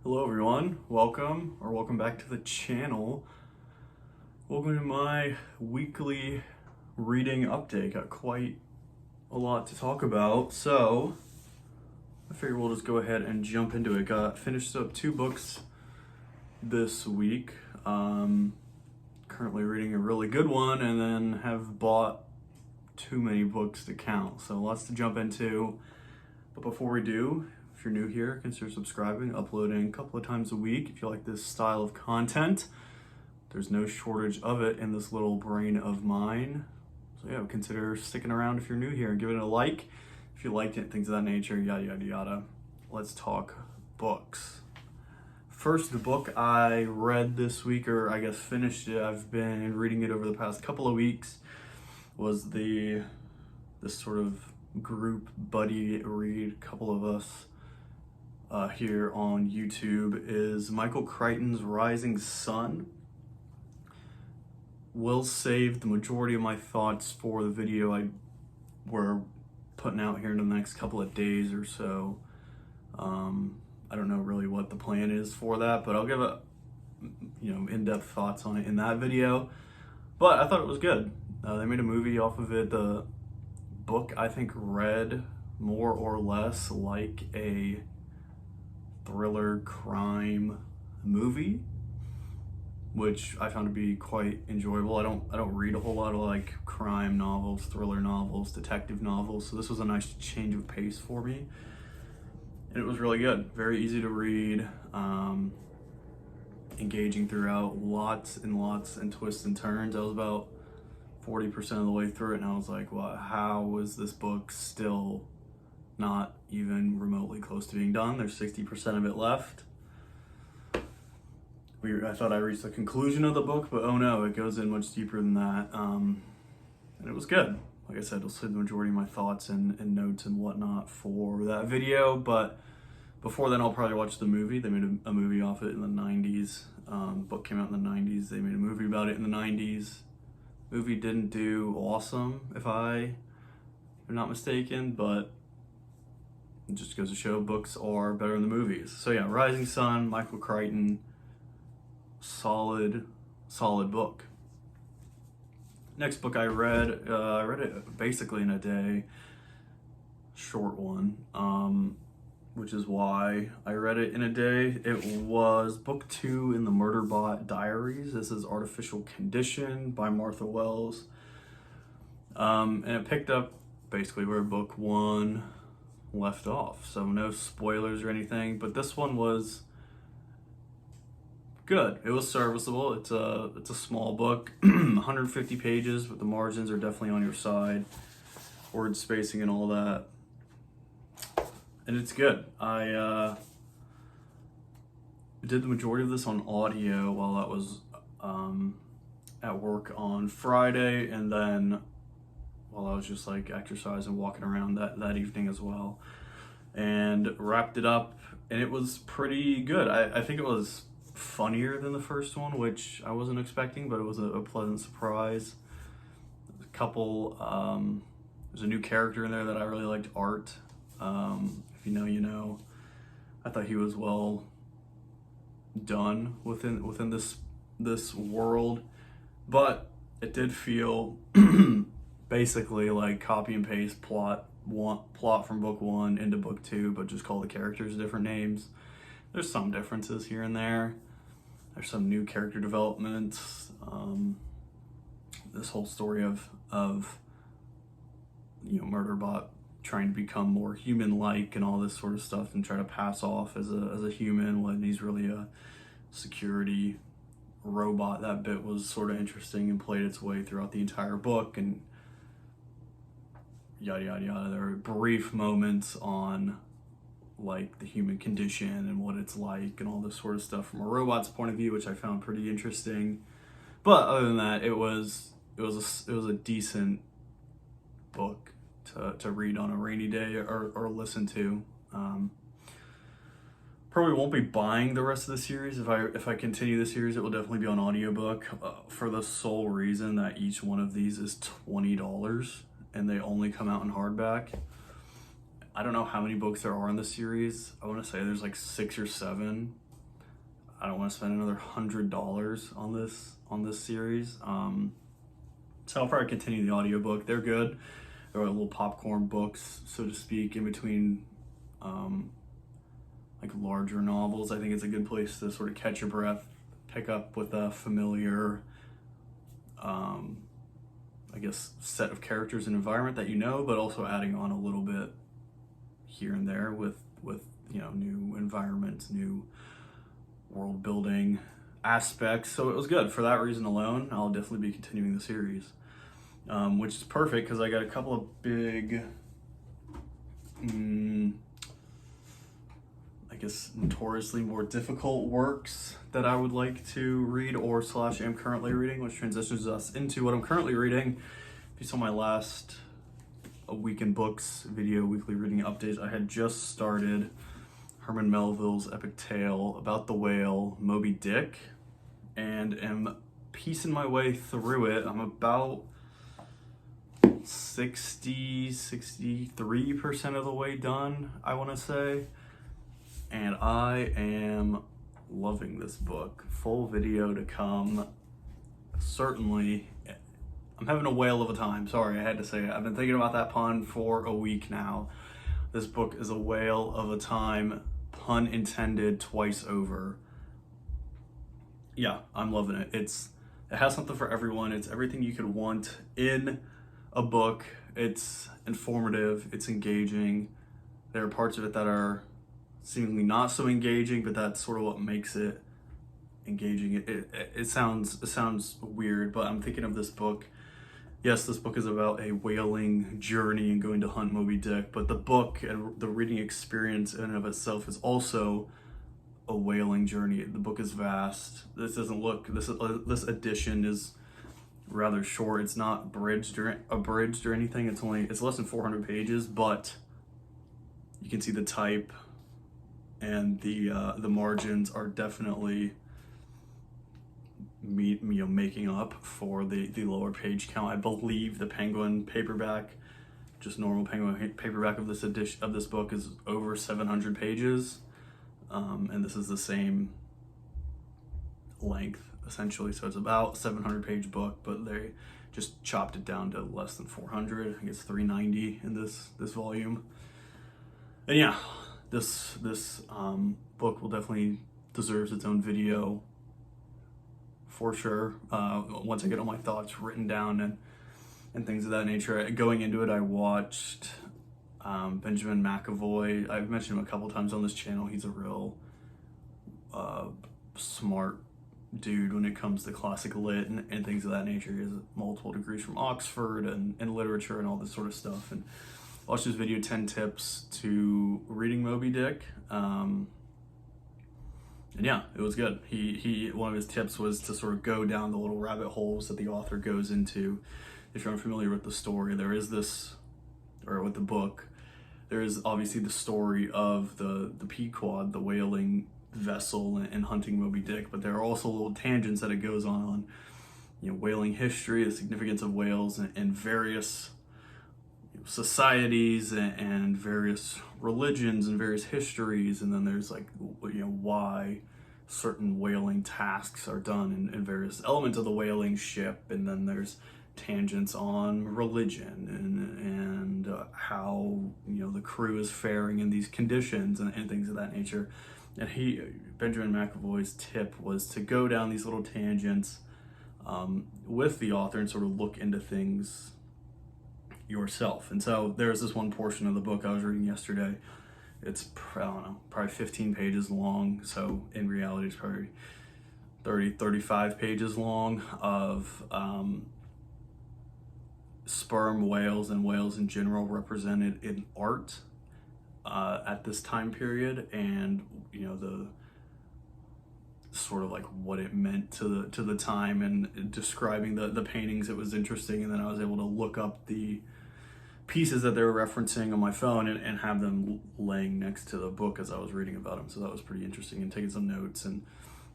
Hello everyone, welcome back to the channel. Welcome to my weekly reading update. Got quite a lot to talk about, so I figure we'll just go ahead and jump into it. Finished up 2 books this week. Currently reading a really good one, and then have bought too many books to count, so lots to jump into. But before we do, if you're new here, consider subscribing, uploading a couple of times a week if you like this style of content. There's no shortage of it in this little brain of mine. So yeah, consider sticking around if you're new here and giving it a like if you liked it, things of that nature, yada yada yada. Let's talk books. First, the book I read this week, or I guess finished it, I've been reading it over the past couple of weeks, was this sort of group buddy read, a couple of us here on YouTube, is Michael Crichton's Rising Sun. Will save the majority of my thoughts for the video we're putting out here in the next couple of days or so. I don't know really what the plan is for that, but I'll give in-depth thoughts on it in that video. But I thought it was good. They made a movie off of it. The book, I think, read more or less like a thriller crime movie, which I found to be quite enjoyable. I don't read a whole lot of like crime novels, thriller novels, detective novels, so this was a nice change of pace for me. And it was really good, very easy to read, engaging throughout, lots and twists and turns. I was about 40% of the way through it, and I was like, well, how is this book still not even remotely close to being done? There's 60% of it left. I thought I reached the conclusion of the book, but oh no, it goes in much deeper than that. And it was good. Like I said, I'll save the majority of my thoughts and notes and whatnot for that video, but before then I'll probably watch the movie. They made a movie off it in the 90s. Book came out in the 90s. They made a movie about it in the 90s. Movie didn't do awesome, if I'm not mistaken, but it just goes to show books are better than the movies. So yeah, Rising Sun, Michael Crichton, solid book. Next book I read it basically in a day, short one, which is why I read it in a day. It was book 2 in the Murderbot Diaries. This is Artificial Condition by Martha Wells. And it picked up basically where book 1 left off. So no spoilers or anything, but this one was good. It was serviceable. It's a small book, 150 pages, but the margins are definitely on your side, word spacing and all that. And it's good. I did the majority of this on audio while I was at work on Friday, and then while I was just like exercising, walking around that evening as well, and wrapped it up, and it was pretty good. I think it was funnier than the first one, which I wasn't expecting, but it was a pleasant surprise. A couple, there's a new character in there that I really liked, Art. If you know, you know. I thought he was well done within this world, but it did feel basically like copy and paste plot from book 1 into book 2, but just call the characters different names. There's some differences here and there. There's some new character development. This whole story of Murderbot trying to become more human-like and all this sort of stuff, and try to pass off as a human when he's really a security robot. That bit was sort of interesting and played its way throughout the entire book, and yada yada yada. There are brief moments on like the human condition and what it's like and all this sort of stuff from a robot's point of view, which I found pretty interesting. But other than that, it was a decent book to read on a rainy day or listen to. Probably won't be buying the rest of the series. If I continue the series, it will definitely be on audiobook, for the sole reason that each one of these is $20 and they only come out in hardback. I don't know how many books there are in the series. I want to say there's like 6 or 7, I don't want to spend another $100 on this series. So I'll probably continue the audiobook. They're good. They're like little popcorn books, so to speak, in between like larger novels. I think it's a good place to sort of catch your breath, pick up with a familiar I guess set of characters and environment that you know, but also adding on a little bit here and there with you know, new environments, new world building aspects. So it was good for that reason alone. I'll definitely be continuing the series, which is perfect because I got a couple of big I guess notoriously more difficult works that I would like to read or / am currently reading, which transitions us into what I'm currently reading. If you saw my last A Week in Books video, weekly reading updates, I had just started Herman Melville's epic tale about the whale Moby Dick, and am piecing my way through it. I'm about 63% of the way done, I want to say. And I am loving this book. Full video to come. Certainly, I'm having a whale of a time. Sorry, I had to say it. I've been thinking about that pun for a week now. This book is a whale of a time, pun intended, twice over. Yeah, I'm loving it. It has something for everyone. It's everything you could want in a book. It's informative, it's engaging. There are parts of it that are seemingly not so engaging, but that's sort of what makes it engaging. It sounds weird, but I'm thinking of this book. Yes, this book is about a whaling journey and going to hunt Moby Dick, but the book and the reading experience in and of itself is also a whaling journey. The book is vast. This edition is rather short. It's not abridged or anything. It's less than 400 pages, but you can see the type and the margins are definitely making up for the lower page count. I believe the Penguin paperback, just normal Penguin paperback of this book, is over 700 pages, and this is the same length essentially. So it's about a 700-page book, but they just chopped it down to less than 400. I think it's 390 in this volume. And yeah, this book will definitely deserves its own video for sure. Once I get all my thoughts written down and things of that nature. Going into it, I watched Benjamin McAvoy. I've mentioned him a couple times on this channel. He's a real smart dude when it comes to classic lit and things of that nature. He has multiple degrees from Oxford and literature and all this sort of stuff. And watched his video 10 tips to reading Moby Dick. And yeah, it was good. He one of his tips was to sort of go down the little rabbit holes that the author goes into. If you're unfamiliar with the story, there is this, or with the book, there is obviously the story of the Pequod, the whaling vessel, and hunting Moby Dick, but there are also little tangents that it goes on, you know, whaling history, the significance of whales, and various societies and various religions and various histories. And then there's like, you know, why certain whaling tasks are done in various elements of the whaling ship. And then there's tangents on religion and how, you know, the crew is faring in these conditions and things of that nature. And Benjamin McAvoy's tip was to go down these little tangents with the author and sort of look into things yourself. And so there's this one portion of the book I was reading yesterday. It's, I don't know, probably 15 pages long. So in reality, it's probably 35 pages long of sperm whales and whales in general represented in art at this time period, and you know, the sort of like what it meant to the time, and describing the paintings. It was interesting. And then I was able to look up the pieces that they were referencing on my phone and have them laying next to the book as I was reading about them. So that was pretty interesting, and taking some notes. And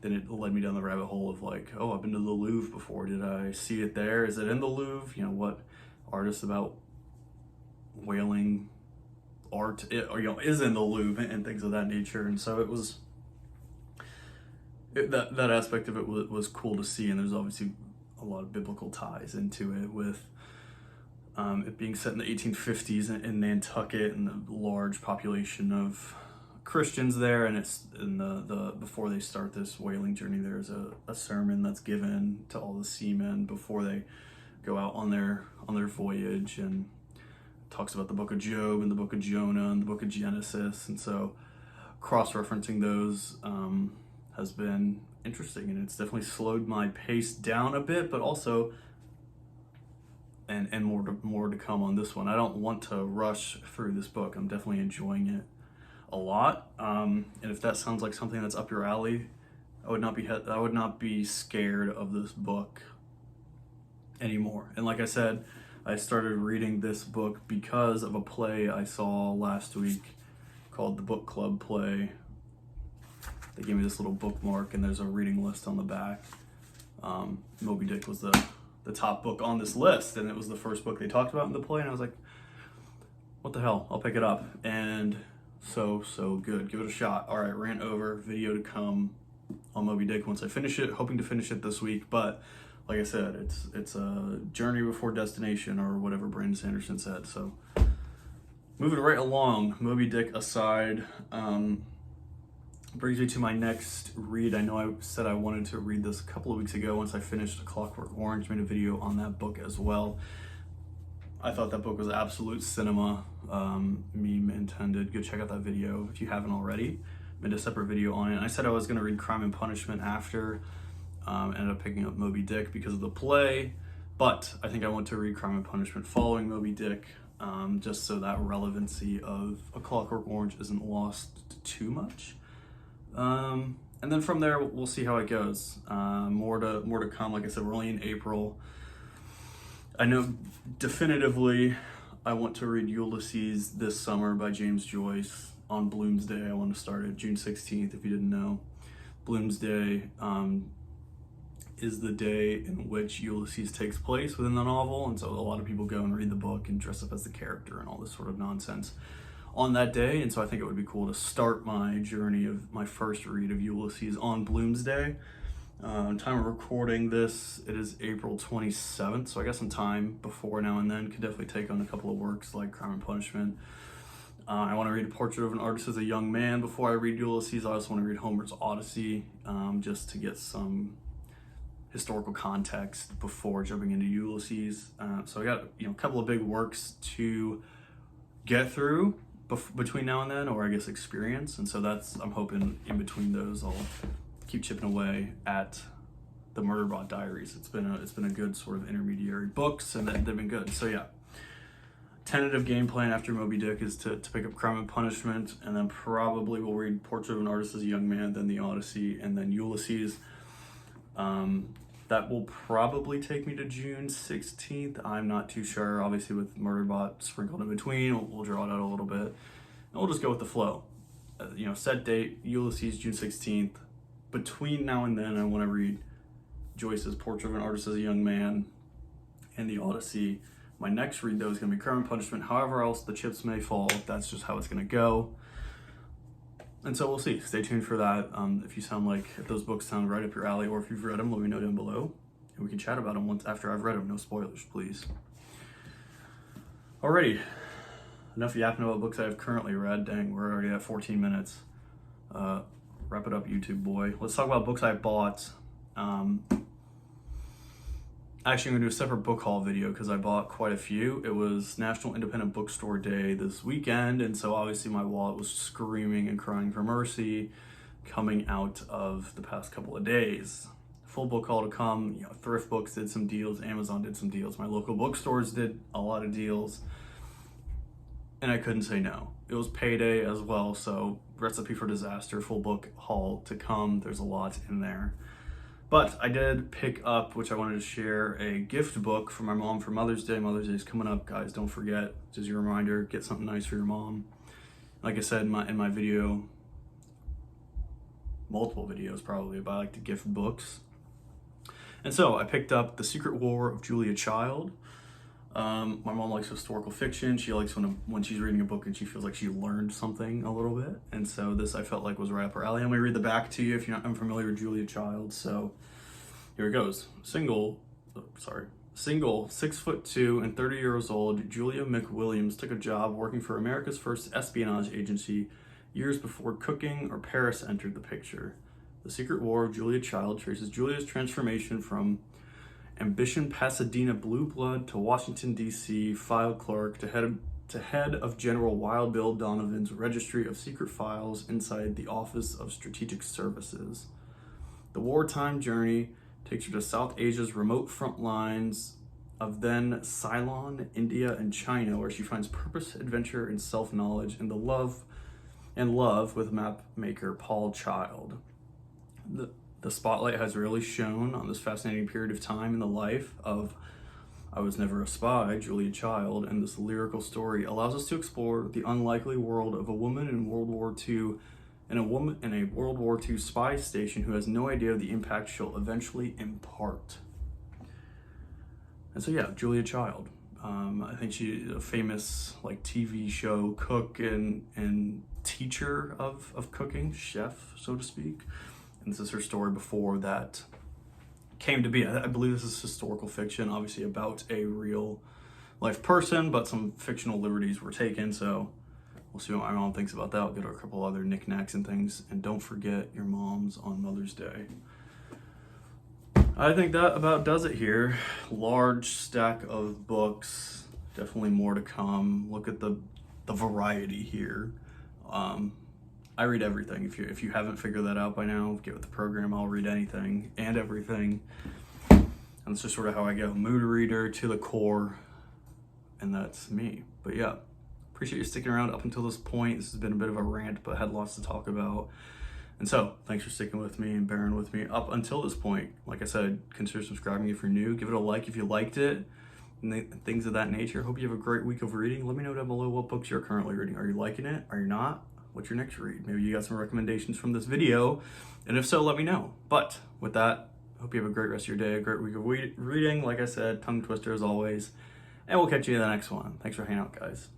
then it led me down the rabbit hole of like, oh, I've been to the Louvre before. Did I see it there? Is it in the Louvre? You know, what artists about whaling art is in the Louvre and things of that nature. And so it was that aspect of it was cool to see, and there's obviously a lot of biblical ties into it with it being set in the 1850s in Nantucket and the large population of Christians there, and it's in the before they start this whaling journey, there's a sermon that's given to all the seamen before they go out on their voyage, and talks about the book of Job and the book of Jonah and the book of Genesis, and so cross-referencing those has been interesting, and it's definitely slowed my pace down a bit, but also and more to come on this one. I don't want to rush through this book. I'm definitely enjoying it a lot, and if that sounds like something that's up your alley, I would not be scared of this book anymore. And like I said, I started reading this book because of a play I saw last week called The Book Club Play. They gave me this little bookmark, and there's a reading list on the back. Moby Dick was the top book on this list, and it was the first book they talked about in the play, and I was like, what the hell, I'll pick it up. And so good. Give it a shot. All right, rant over. Video to come on Moby Dick once I finish it, hoping to finish it this week, but like I said, it's a journey before destination, or whatever Brandon Sanderson said. So moving right along, Moby Dick aside, brings me to my next read. I know I said I wanted to read this a couple of weeks ago once I finished A Clockwork Orange, made a video on that book as well. I thought that book was absolute cinema, meme intended. Go check out that video if you haven't already. Made a separate video on it. And I said I was going to read Crime and Punishment after. Ended up picking up Moby Dick because of the play, but I think I want to read Crime and Punishment following Moby Dick, just so that relevancy of A Clockwork Orange isn't lost too much. And then from there, we'll see how it goes. More to come. Like I said, we're only in April. I know definitively I want to read Ulysses this summer by James Joyce on Bloomsday. I want to start it June 16th, if you didn't know. Bloomsday is the day in which Ulysses takes place within the novel, and so a lot of people go and read the book and dress up as the character and all this sort of nonsense on that day. And so I think it would be cool to start my journey of my first read of Ulysses on Bloomsday. Time of recording this, it is April 27th, so I got some time before now and then. Could definitely take on a couple of works like Crime and Punishment. I want to read A Portrait of an Artist as a Young Man before I read Ulysses. I also want to read Homer's Odyssey, just to get some historical context before jumping into Ulysses. So I got a couple of big works to get through between now and then, or I guess experience. And so I'm hoping in between those I'll keep chipping away at the Murderbot Diaries. It's been a good sort of intermediary books, and they've been good. So yeah, tentative game plan after Moby Dick is to pick up Crime and Punishment, and then probably we'll read Portrait of an Artist as a Young Man, then the Odyssey, and then Ulysses. That will probably take me to June 16th. I'm not too sure. Obviously, with Murderbot sprinkled in between, we'll draw it out a little bit, and we'll just go with the flow. Set date, Ulysses, June 16th. Between now and then, I want to read Joyce's Portrait of an Artist as a Young Man and the Odyssey. My next read, though, is going to be Crime and Punishment. However else the chips may fall, that's just how it's going to go. And so we'll see. Stay tuned for that. If those books sound right up your alley, or if you've read them, let me know down below, and we can chat about them once after I've read them. No spoilers, please. Alrighty, enough yapping about books I have currently read. Dang, we're already at 14 minutes. Wrap it up, YouTube boy. Let's talk about books I bought. Actually, I'm going to do a separate book haul video because I bought quite a few. It was National Independent Bookstore Day this weekend, and so obviously my wallet was screaming and crying for mercy coming out of the past couple of days. Full book haul to come. Thrift Books did some deals, Amazon did some deals, my local bookstores did a lot of deals, and I couldn't say no. It was payday as well, so recipe for disaster. Full book haul to come. There's a lot in there. But I did pick up, which I wanted to share, a gift book for my mom for Mother's Day. Mother's Day is coming up, guys. Don't forget, just your reminder, get something nice for your mom. Like I said in my video, multiple videos probably, about I like to gift books. And so I picked up The Secret War of Julia Child. My mom likes historical fiction. She likes when she's reading a book and she feels like she learned something a little bit. And so this I felt like was right up her alley. I'm gonna read the back to you if you're not unfamiliar with Julia Child. So here it goes. Single, 6'2" and 30 years old, Julia McWilliams took a job working for America's first espionage agency years before cooking or Paris entered the picture. The Secret War of Julia Child traces Julia's transformation from Ambition Pasadena blue blood to Washington, D.C. file clerk to head of General Wild Bill Donovan's registry of secret files inside the Office of Strategic Services. The wartime journey takes her to South Asia's remote front lines of then Ceylon, India, and China, where she finds purpose, adventure, and self-knowledge, and love with map maker Paul Child. The spotlight has really shone on this fascinating period of time in the life of I Was Never a Spy, Julia Child, and this lyrical story allows us to explore the unlikely world of a woman in World War II and a woman in a World War II spy station who has no idea of the impact she'll eventually impart. And so yeah, Julia Child. I think she's a famous like TV show cook and teacher of cooking, chef, so to speak. And this is her story before that came to be. I believe this is historical fiction, obviously about a real life person, but some fictional liberties were taken. So we'll see what my mom thinks about that. I'll get her a couple other knickknacks and things. And don't forget your moms on Mother's Day. I think that about does it here. Large stack of books, definitely more to come. Look at the variety here. I read everything. If you haven't figured that out by now, get with the program. I'll read anything and everything. And it's just sort of how I go. Mood reader to the core. And that's me. But yeah, appreciate you sticking around up until this point. This has been a bit of a rant, but had lots to talk about. And so, thanks for sticking with me and bearing with me up until this point. Like I said, consider subscribing if you're new. Give it a like if you liked it. And things of that nature. Hope you have a great week of reading. Let me know down below what books you're currently reading. Are you liking it? Are you not? What's your next read? Maybe you got some recommendations from this video. And if so, let me know. But with that, hope you have a great rest of your day, a great week of reading. Like I said, tongue twister as always. And we'll catch you in the next one. Thanks for hanging out, guys.